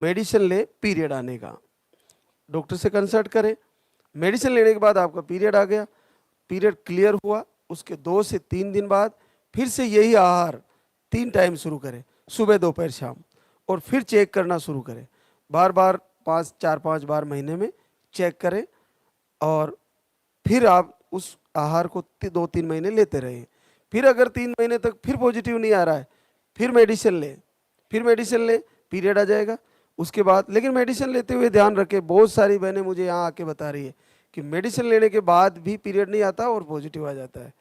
Medicine ले period आने का, डॉक्टर से कंसल्ट करें। मेडिसिन लेने के बाद आपका पीरियड आ गया, पीरियड क्लियर हुआ, उसके 2 से 3 दिन बाद फिर से यही आहार 3 टाइम शुरू करें, सुबह दोपहर शाम, और फिर चेक करना शुरू करें। बार बार 4-5 बार महीने में चेक करें, और फिर आप उस आहार को 2-3 महीने लेते रहें। फिर अगर 3 महीने तक फिर पॉजिटिव नहीं आ रहा है, फिर मेडिसिन लें, पीरियड आ जाएगा। उसके बाद लेकिन मेडिसिन लेते हुए ध्यान रखें, बहुत सारी बहनें मुझे यहाँ आके बता रही है कि मेडिसिन लेने के बाद भी पीरियड नहीं आता और पॉजिटिव आ जाता है।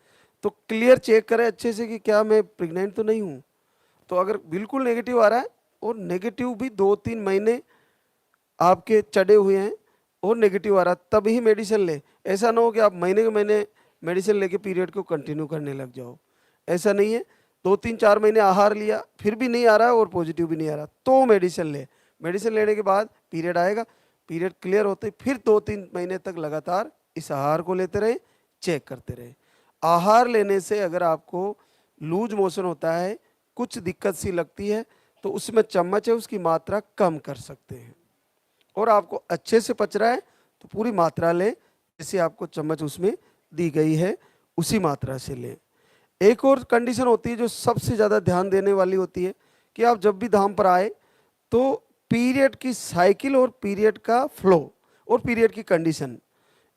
तो क्लियर चेक करें अच्छे से कि क्या मैं प्रेग्नेंट तो नहीं हूँ। तो अगर बिल्कुल नेगेटिव आ रहा है, और नेगेटिव भी 2-3 महीने आपके चढ़े हुए हैं और नेगेटिव आ रहा, तब ही मेडिसिन ले। ऐसा ना हो कि आप महीने के महीने मेडिसिन लेके पीरियड को कंटिन्यू करने लग जाओ, ऐसा नहीं है। 2-3-4 महीने आहार लिया फिर भी नहीं आ रहा है और पॉजिटिव भी नहीं आ रहा, तो मेडिसिन ले। मेडिसिन लेने के बाद पीरियड आएगा, पीरियड क्लियर होते फिर 2-3 महीने तक लगातार इस आहार को लेते रहे, चेक करते रहे। आहार लेने से अगर आपको लूज मोशन होता है, कुछ दिक्कत सी लगती है, तो उसमें चम्मच है उसकी मात्रा कम कर सकते हैं। और आपको अच्छे से पच रहा है तो पूरी मात्रा लें, जैसे आपको चम्मच उसमें दी गई है उसी मात्रा से लें। एक और कंडीशन होती है जो सबसे ज़्यादा ध्यान देने वाली होती है कि आप जब भी धाम पर आए तो पीरियड की साइकिल और पीरियड का फ्लो और पीरियड की कंडीशन,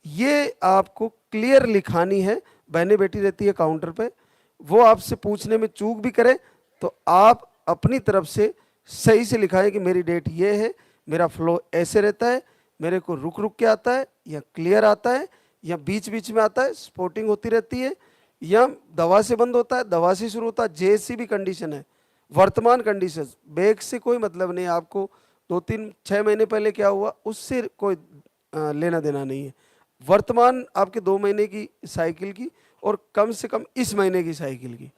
ये आपको क्लियर लिखानी है। बहनें बैठी रहती है काउंटर पे, वो आपसे पूछने में चूक भी करे तो आप अपनी तरफ से सही से लिखाएं कि मेरी डेट ये है, मेरा फ्लो ऐसे रहता है, मेरे को रुक रुक के आता है या क्लियर आता है या बीच बीच में आता है, स्पॉटिंग होती रहती है या दवा से बंद होता है, दवा से शुरू होता है, जैसी भी कंडीशन है। वर्तमान कंडीशन, बैग से कोई मतलब नहीं, आपको 2-3-6 महीने पहले क्या हुआ उससे कोई लेना देना नहीं है। वर्तमान आपके 2 महीने की साइकिल की और कम से कम इस महीने की साइकिल की,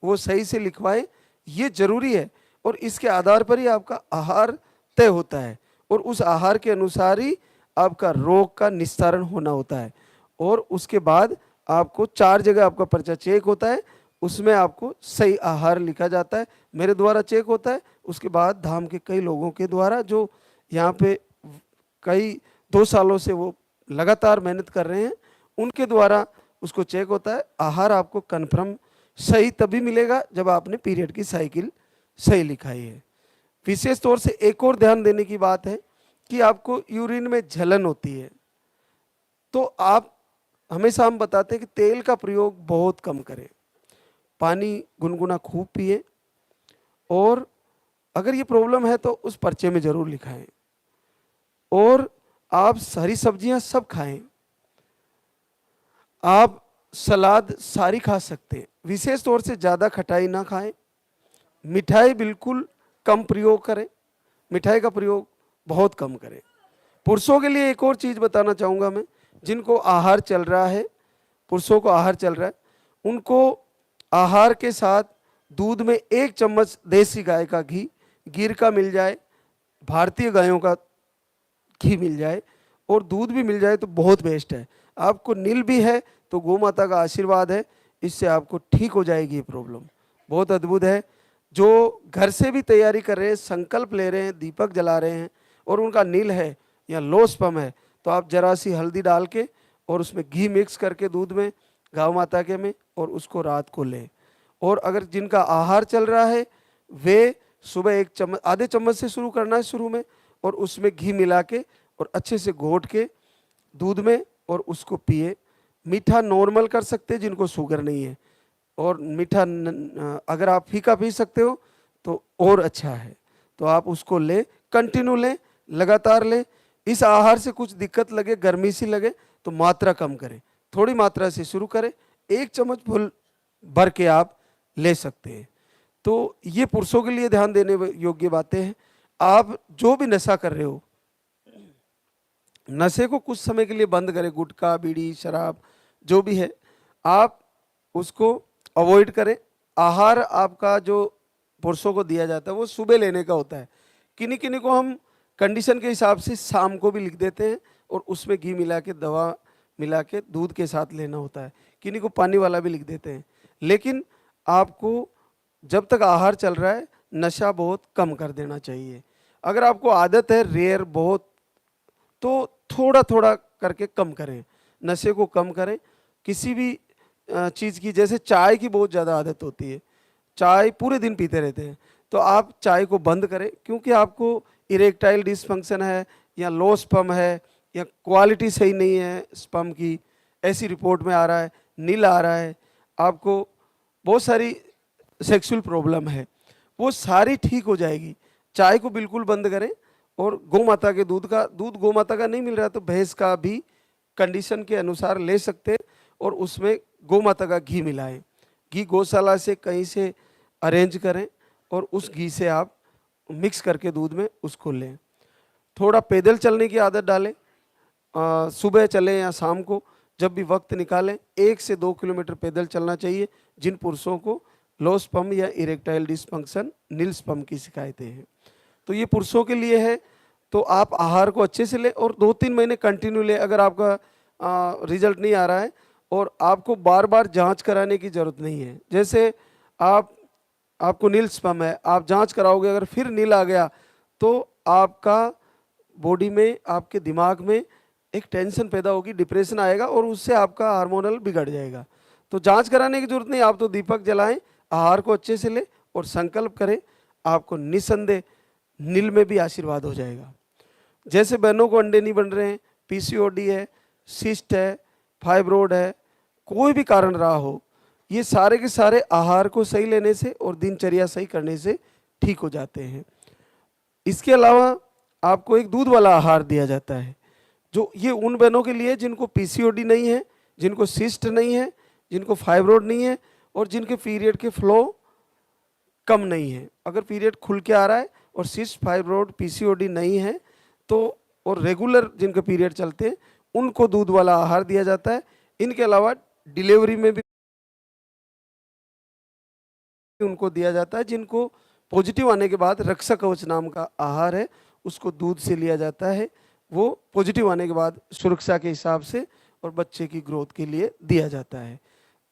वो सही से लिखवाएं, ये जरूरी है। और इसके आधार पर ही आपका आहार तय होता है और उस आहार के अनुसार ही आपका रोग का निस्तारण होना होता है। और उसके बाद आपको 4 जगह आपका पर्चा चेक होता है, उसमें आपको सही आहार लिखा जाता है, मेरे द्वारा चेक होता है, उसके बाद धाम के कई लोगों के द्वारा जो यहाँ पे कई 2 सालों से वो लगातार मेहनत कर रहे हैं, उनके द्वारा उसको चेक होता है। आहार आपको कन्फर्म सही तभी मिलेगा जब आपने पीरियड की साइकिल सही लिखाई है। विशेष तौर से एक और ध्यान देने की बात है कि आपको यूरिन में जलन होती है, तो आप हमेशा हम बताते हैं कि तेल का प्रयोग बहुत कम करें, पानी गुनगुना खूब पिए, और अगर ये प्रॉब्लम है तो उस पर्चे में ज़रूर लिखाएं। और आप हरी सब्जियां सब खाएं, आप सलाद सारी खा सकते हैं, विशेष तौर से ज़्यादा खटाई ना खाएं, मिठाई बिल्कुल कम प्रयोग करें, मिठाई का प्रयोग बहुत कम करें। पुरुषों के लिए एक और चीज़ बताना चाहूँगा मैं, जिनको आहार चल रहा है, पुरुषों को आहार चल रहा है, उनको आहार के साथ दूध में 1 चम्मच देसी गाय का घी, गिर का मिल जाए, भारतीय गायों का घी मिल जाए और दूध भी मिल जाए तो बहुत बेस्ट है। आपको नील भी है तो गौ माता का आशीर्वाद है, इससे आपको ठीक हो जाएगी ये प्रॉब्लम, बहुत अद्भुत है। जो घर से भी तैयारी कर रहे हैं, संकल्प ले रहे हैं, दीपक जला रहे हैं और उनका नील है या लो स्पम है, तो आप जरा सी हल्दी डाल के और उसमें घी मिक्स करके दूध में, गाँव माता के में, और उसको रात को लें। और अगर जिनका आहार चल रहा है वे सुबह 1 चम्मच, आधे चम्मच से शुरू करना है शुरू में, और उसमें घी मिला के और अच्छे से घोट के दूध में और उसको पिए। मीठा नॉर्मल कर सकते हैं जिनको शुगर नहीं है, और मीठा अगर आप फीका पी सकते हो तो और अच्छा है, तो आप उसको लें, कंटिन्यू लें, लगातार लें। इस आहार से कुछ दिक्कत लगे, गर्मी सी लगे तो मात्रा कम करें, थोड़ी मात्रा से शुरू करें, 1 चम्मच फुल भर के आप ले सकते हैं। तो ये पुरुषों के लिए ध्यान देने योग्य बातें हैं। आप जो भी नशा कर रहे हो, नशे को कुछ समय के लिए बंद करें, गुटखा बीड़ी शराब जो भी है आप उसको अवॉइड करें। आहार आपका जो पुरुषों को दिया जाता है वो सुबह लेने का होता है, किन्हीं किन्हीं को हम कंडीशन के हिसाब से शाम को भी लिख देते हैं और उसमें घी मिला के, दवा मिला के दूध के साथ लेना होता है, किन्हीं को पानी वाला भी लिख देते हैं। लेकिन आपको जब तक आहार चल रहा है नशा बहुत कम कर देना चाहिए। अगर आपको आदत है रेयर बहुत, तो थोड़ा थोड़ा करके कम करें, नशे को कम करें। किसी भी चीज़ की, जैसे चाय की बहुत ज़्यादा आदत होती है, चाय पूरे दिन पीते रहते हैं, तो आप चाय को बंद करें, क्योंकि आपको इरेक्टाइल डिसफंक्शन है या लो स्पर्म है या क्वालिटी सही नहीं है स्पर्म की, ऐसी रिपोर्ट में आ रहा है, नील आ रहा है, आपको बहुत सारी सेक्सुअल प्रॉब्लम है, वो सारी ठीक हो जाएगी। चाय को बिल्कुल बंद करें। और गौ माता के दूध गौ माता का नहीं मिल रहा तो भैंस का भी कंडीशन के अनुसार ले सकते हैं, और उसमें गौ माता का घी मिलाएं। घी गौशाला से कहीं से अरेंज करें और उस घी से आप मिक्स करके दूध में उसको लें। थोड़ा पैदल चलने की आदत डालें, सुबह चलें या शाम को, जब भी वक्त निकालें 1 से 2 किलोमीटर पैदल चलना चाहिए जिन पुरुषों को लो स्पर्म या इरेक्टाइल डिसफंक्शन नील स्पर्म की शिकायतें हैं। तो ये पुरुषों के लिए है। तो आप आहार को अच्छे से लें और 2-3 महीने कंटिन्यू लें। अगर आपका रिजल्ट नहीं आ रहा है, और आपको बार बार जांच कराने की ज़रूरत नहीं है। जैसे आपको नील स्पर्म है, आप जांच कराओगे, अगर फिर नील आ गया तो आपका बॉडी में, आपके दिमाग में एक टेंशन पैदा होगी, डिप्रेशन आएगा और उससे आपका हार्मोनल बिगड़ जाएगा। तो जांच कराने की जरूरत नहीं, आप तो दीपक जलाएं, आहार को अच्छे से लें और संकल्प करें, आपको निसंदेह नील में भी आशीर्वाद हो जाएगा। जैसे बहनों को अंडे नहीं बन रहे हैं, पीसीओडी है, सिस्ट है, फाइब्रोड है, कोई भी कारण रहा हो, ये सारे के सारे आहार को सही लेने से और दिनचर्या सही करने से ठीक हो जाते हैं। इसके अलावा आपको एक दूध वाला आहार दिया जाता है, जो ये उन बहनों के लिए जिनको पीसीओडी नहीं है, जिनको सिस्ट नहीं है, जिनको फाइब्रोड नहीं है और जिनके पीरियड के फ्लो कम नहीं है। अगर पीरियड खुल के आ रहा है और सिस्ट, फाइब्रोड, पीसीओडी नहीं है तो, और रेगुलर जिनके पीरियड चलते हैं, उनको दूध वाला आहार दिया जाता है। इनके अलावा डिलीवरी में भी उनको दिया जाता है, जिनको पॉजिटिव आने के बाद रक्षा कवच नाम का आहार है, उसको दूध से लिया जाता है। वो पॉजिटिव आने के बाद सुरक्षा के हिसाब से और बच्चे की ग्रोथ के लिए दिया जाता है।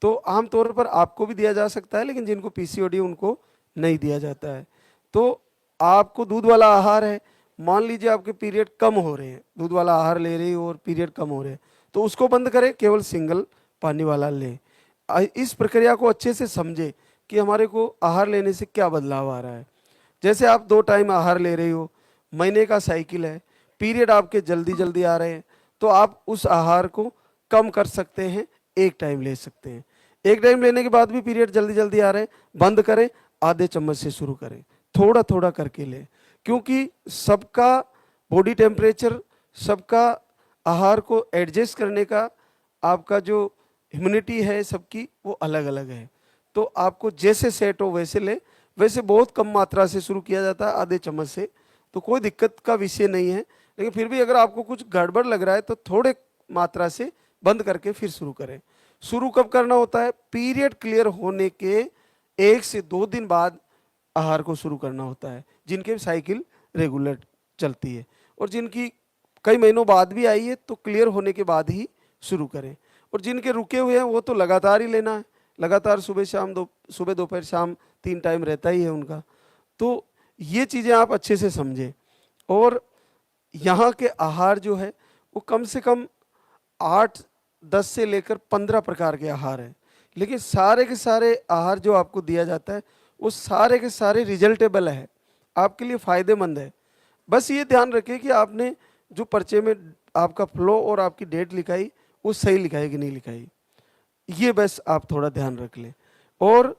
तो आमतौर पर आपको भी दिया जा सकता है, लेकिन जिनको पीसीओडी उनको नहीं दिया जाता है। तो आपको दूध वाला आहार है, मान लीजिए आपके पीरियड कम हो रहे हैं, दूध वाला आहार ले रही हो और पीरियड कम हो रहे हैं, तो उसको बंद करें, केवल सिंगल पानी वाला लें। इस प्रक्रिया को अच्छे से समझे कि हमारे को आहार लेने से क्या बदलाव आ रहा है। जैसे आप 2 टाइम आहार ले रही हो, महीने का साइकिल है, पीरियड आपके जल्दी जल्दी आ रहे हैं, तो आप उस आहार को कम कर सकते हैं, 1 टाइम ले सकते हैं। 1 टाइम लेने के बाद भी पीरियड जल्दी जल्दी आ रहे हैं, बंद करें, आधे चम्मच से शुरू करें, थोड़ा थोड़ा करके लें, क्योंकि सबका बॉडी टेम्परेचर, सबका आहार को एडजस्ट करने का, आपका जो इम्यूनिटी है सबकी, वो अलग अलग है। तो आपको जैसे सेट हो वैसे ले। वैसे बहुत कम मात्रा से शुरू किया जाता है, आधे चम्मच से, तो कोई दिक्कत का विषय नहीं है। लेकिन फिर भी अगर आपको कुछ गड़बड़ लग रहा है तो थोड़े मात्रा से बंद करके फिर शुरू करें। शुरू कब करना होता है? पीरियड क्लियर होने के 1 से 2 दिन बाद आहार को शुरू करना होता है, जिनके साइकिल रेगुलर चलती है। और जिनकी कई महीनों बाद भी आई है तो क्लियर होने के बाद ही शुरू करें। और जिनके रुके हुए हैं वो तो लगातार ही लेना है, लगातार सुबह शाम, सुबह दोपहर शाम 3 टाइम रहता ही है उनका। तो ये चीज़ें आप अच्छे से समझें। और यहाँ के आहार जो है वो कम से कम 8-10 से लेकर 15 प्रकार के आहार हैं, लेकिन सारे के सारे आहार जो आपको दिया जाता है वो सारे के सारे रिजल्टेबल है, आपके लिए फ़ायदेमंद है। बस ये ध्यान रखें कि आपने जो पर्चे में आपका फ्लो और आपकी डेट लिखाई वो सही लिखाई कि नहीं लिखाई, ये बस आप थोड़ा ध्यान रख लें। और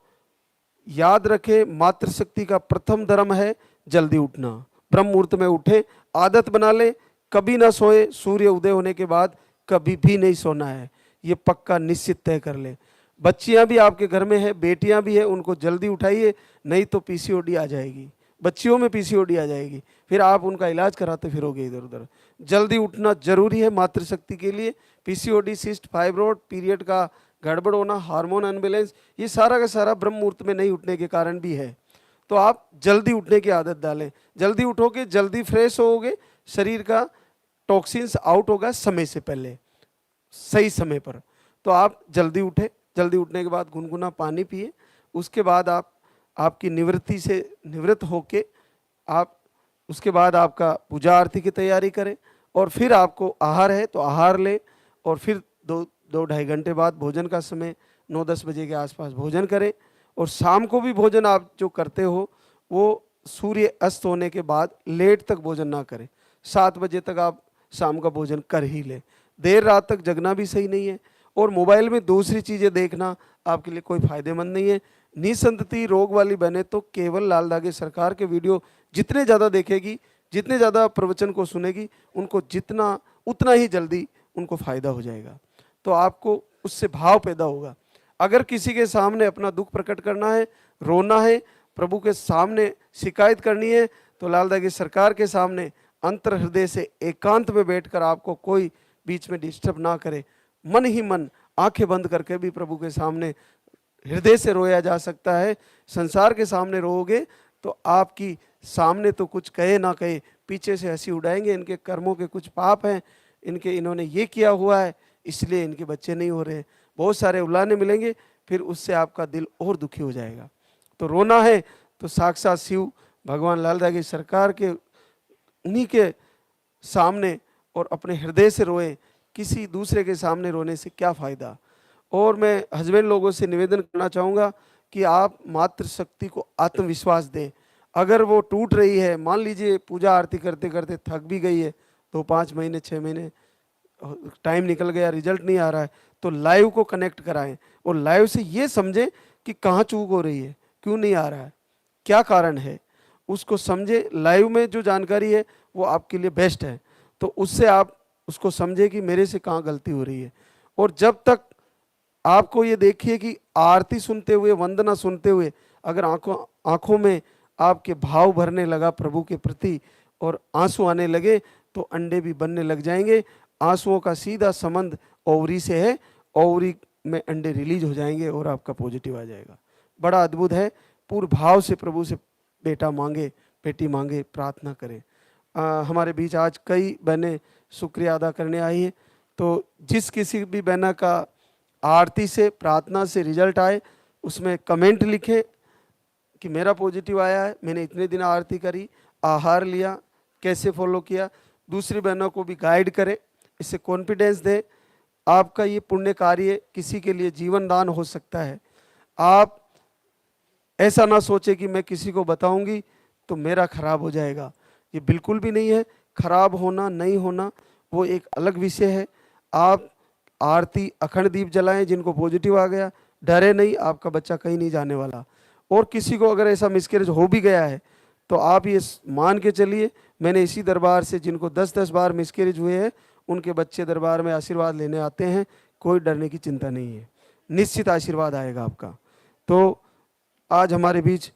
याद रखें, मातृशक्ति का प्रथम धर्म है जल्दी उठना। ब्रह्म मुहूर्त में उठे, आदत बना ले, कभी ना सोए, सूर्य उदय होने के बाद कभी भी नहीं सोना है, ये पक्का निश्चित तय कर ले। बच्चियां भी आपके घर में है, बेटियां भी है, उनको जल्दी उठाइए, नहीं तो पीसीओडी आ जाएगी, बच्चियों में पीसीओडी आ जाएगी, फिर आप उनका इलाज कराते फिरोगे इधर उधर। जल्दी उठना जरूरी है मातृशक्ति के लिए। पीसीओडी, सिस्ट, फाइब्रोड, पीरियड का गड़बड़ होना, हार्मोन अनबैलेंस, ये सारा का सारा ब्रह्म मुहूर्त में नहीं उठने के कारण भी है। तो आप जल्दी उठने की आदत डालें, जल्दी उठोगे जल्दी फ्रेश होगे, शरीर का टॉक्सिन्स आउट होगा समय से पहले, सही समय पर। तो आप जल्दी उठे, जल्दी उठने के बाद गुनगुना पानी पिए, उसके बाद आप आपकी निवृत्ति से निवृत्त होके आप उसके बाद आपका पूजा आरती की तैयारी करें, और फिर आपको आहार है तो आहार लें, और फिर 2-2.5 घंटे बाद भोजन का समय 9-10 बजे के आसपास भोजन करें। और शाम को भी भोजन आप जो करते हो वो सूर्य अस्त होने के बाद लेट तक भोजन ना करें। 7 बजे तक आप शाम का भोजन कर ही लें। देर रात तक जगना भी सही नहीं है, और मोबाइल में दूसरी चीज़ें देखना आपके लिए कोई फ़ायदेमंद नहीं है। निसंतति रोग वाली बहनें तो केवल लाल धागे सरकार के वीडियो जितने ज़्यादा देखेगी, जितने ज़्यादा प्रवचन को सुनेगी, उनको जितना उतना ही जल्दी उनको फ़ायदा हो जाएगा। तो आपको उससे भाव पैदा होगा। अगर किसी के सामने अपना दुख प्रकट करना है, रोना है, प्रभु के सामने शिकायत करनी है, तो लाल धागे सरकार के सामने अंतर हृदय से एकांत में बैठकर, आपको कोई बीच में डिस्टर्ब ना करे, मन ही मन आंखें बंद करके भी प्रभु के सामने हृदय से रोया जा सकता है। संसार के सामने रोओगे तो आपकी सामने तो कुछ कहे ना कहे, पीछे से हंसी उड़ाएंगे, इनके कर्मों के कुछ पाप हैं, इन्होंने ये किया हुआ है इसलिए इनके बच्चे नहीं हो रहे, बहुत सारे उलाने मिलेंगे, फिर उससे आपका दिल और दुखी हो जाएगा। तो रोना है तो साक्षात शिव भगवान लाल धागे सरकार के उन्हीं के सामने और अपने हृदय से रोए, किसी दूसरे के सामने रोने से क्या फ़ायदा। और मैं हस्बैंड लोगों से निवेदन करना चाहूँगा कि आप मातृशक्ति को आत्मविश्वास दें। अगर वो टूट रही है, मान लीजिए पूजा आरती करते करते थक भी गई है, तो 5 महीने 6 महीने टाइम निकल गया, रिजल्ट नहीं आ रहा है, तो लाइव को कनेक्ट कराएं और लाइव से ये समझें कि कहाँ चूक हो रही है, क्यों नहीं आ रहा है, क्या कारण है, उसको समझे। लाइव में जो जानकारी है वो आपके लिए बेस्ट है, तो उससे आप उसको समझे कि मेरे से कहाँ गलती हो रही है। और जब तक आपको ये देखिए कि आरती सुनते हुए, वंदना सुनते हुए अगर आंखों में आपके भाव भरने लगा प्रभु के प्रति और आंसू आने लगे, तो अंडे भी बनने लग जाएंगे। आंसुओं का सीधा संबंध ओवरी से है, ओवरी में अंडे रिलीज हो जाएंगे और आपका पॉजिटिव आ जाएगा। बड़ा अद्भुत है। पूर्ण भाव से प्रभु से बेटा मांगे, बेटी मांगे, प्रार्थना करें। हमारे बीच आज कई बहनें शुक्रिया अदा करने आई है, तो जिस किसी भी बहना का आरती से, प्रार्थना से रिजल्ट आए, उसमें कमेंट लिखें कि मेरा पॉजिटिव आया है, मैंने इतने दिन आरती करी, आहार लिया, कैसे फॉलो किया, दूसरी बहनों को भी गाइड करें, इससे कॉन्फिडेंस दे। आपका ये पुण्य कार्य किसी के लिए जीवन दान हो सकता है। आप ऐसा ना सोचे कि मैं किसी को बताऊंगी तो मेरा खराब हो जाएगा, ये बिल्कुल भी नहीं है। खराब होना नहीं होना वो एक अलग विषय है। आप आरती अखंड दीप जलाएं, जिनको पॉजिटिव आ गया डरे नहीं, आपका बच्चा कहीं नहीं जाने वाला। और किसी को अगर ऐसा मिसकैरेज हो भी गया है तो आप ये मान के चलिए, मैंने इसी दरबार से जिनको 10-10 बार मिसकैरेज हुए हैं उनके बच्चे दरबार में आशीर्वाद लेने आते हैं, कोई डरने की चिंता नहीं है, निश्चित आशीर्वाद आएगा आपका। तो आज हमारे बीच